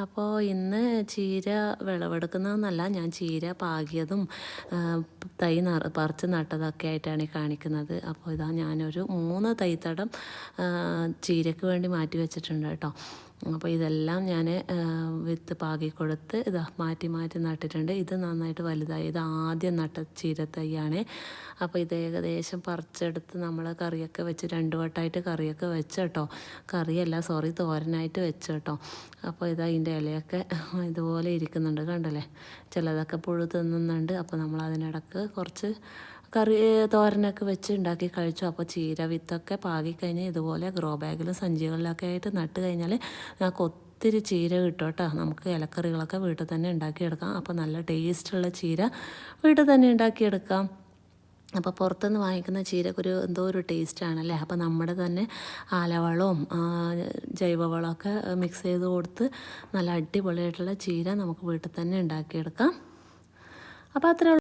അപ്പോൾ ഇന്ന് ചീര വിളവെടുക്കുന്നതെന്നല്ല, ഞാൻ ചീര പാകിയതും തൈ പറിച്ച് നട്ടതൊക്കെ ആയിട്ടാണ് ഈ കാണിക്കുന്നത്. അപ്പോൾ ഇതാ ഞാനൊരു 3 തൈത്തടം ചീരയ്ക്ക് വേണ്ടി മാറ്റി വെച്ചിട്ടുണ്ട് കേട്ടോ. അപ്പോൾ ഇതെല്ലാം ഞാൻ വിത്ത് പാകിക്കൊടുത്ത് ഇതാ മാറ്റി മാറ്റി നട്ടിട്ടുണ്ട്. ഇത് നന്നായിട്ട് വലുതായി. ഇത് ആദ്യം നട്ട ചീര തൈയാണ്. അപ്പോൾ ഇത് ഏകദേശം പറിച്ചെടുത്ത് നമ്മൾ കറിയൊക്കെ വെച്ച് 2 വട്ടമായിട്ട് കറിയൊക്കെ വെച്ച് കേട്ടോ. കറിയല്ല, സോറി, തോരനായിട്ട് വെച്ച് കേട്ടോ. അപ്പോൾ ഇതാ ഇതിൻ്റെ ഇലയൊക്കെ ഇതുപോലെ ഇരിക്കുന്നുണ്ട്, കണ്ടല്ലേ. ചിലതൊക്കെ പുഴു തിന്നുന്നുണ്ട്. അപ്പോൾ നമ്മൾ അതിനിടക്ക് കുറച്ച് കറി തോരനൊക്കെ വെച്ച് ഉണ്ടാക്കി കഴിച്ചു. അപ്പോൾ ചീര വിത്തൊക്കെ പാകിക്കഴിഞ്ഞ് ഇതുപോലെ ഗ്രോ ബാഗിലും സഞ്ചികളിലൊക്കെ ആയിട്ട് നട്ട് കഴിഞ്ഞാൽ ഞങ്ങൾക്ക് ഒത്തിരി ചീര കിട്ടും കേട്ടോ. നമുക്ക് ഇലക്കറികളൊക്കെ വീട്ടിൽ തന്നെ ഉണ്ടാക്കിയെടുക്കാം. അപ്പോൾ നല്ല ടേസ്റ്റുള്ള ചീര വീട്ടിൽ തന്നെ ഉണ്ടാക്കിയെടുക്കാം. അപ്പോൾ പുറത്തുനിന്ന് വാങ്ങിക്കുന്ന ചീരക്കൊരു എന്തോ ഒരു ടേസ്റ്റാണല്ലേ. അപ്പോൾ നമ്മുടെ തന്നെ ആലവളവും ജൈവവളമൊക്കെ മിക്സ് ചെയ്ത് കൊടുത്ത് നല്ല അടിപൊളിയായിട്ടുള്ള ചീര നമുക്ക് വീട്ടിൽ തന്നെ ഉണ്ടാക്കിയെടുക്കാം. അപ്പോൾ അത്രേ